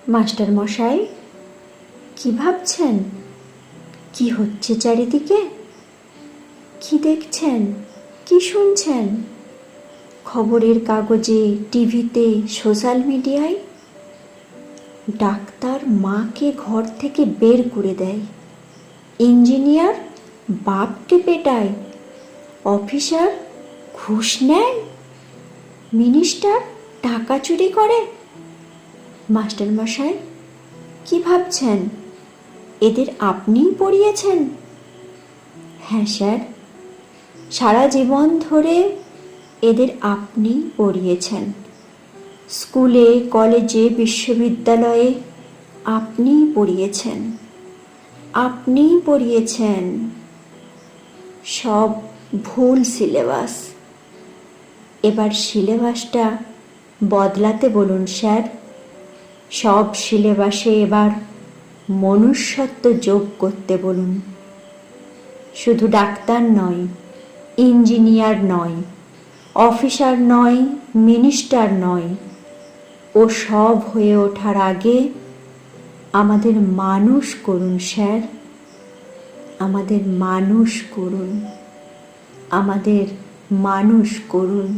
Master মশাই, কি ভাবছেন? কি হচ্ছে চারিদিকে? কি দেখছেন? কি শুনছেন? খবরের কাগজে, টিভিতে, সোশ্যাল মিডিয়ায় ডাক্তার মাকে ঘর থেকে বের করে দেয়, ইঞ্জিনিয়ার বাপকে পেটায়, অফিসার ঘুষ নেয়, মিনিস্টার টাকা চুরি করে। মাস্টার মশাই, কি ভাবছেন? এদের আপনিই পড়িয়েছেন? হ্যাঁ স্যার, সারা জীবন ধরে এদের আপনিই পড়িয়েছেন। স্কুলে, কলেজে, বিশ্ববিদ্যালয়ে আপনিই পড়িয়েছেন। আপনিই পড়িয়েছেন। সব ভুল সিলেবাস। এবার সিলেবাসটা বদলাতে বলুন স্যার। সব সিলেবাসে এবার মনুষ্যত্ব যোগ করতে বলুন। শুধু ডাক্তার নয়, ইঞ্জিনিয়ার নয়, অফিসার নয়, মিনিস্টার নয়, ও সব হয়ে ওঠার আগে আমাদের মানুষ করুন স্যার। আমাদের মানুষ করুন। আমাদের মানুষ করুন।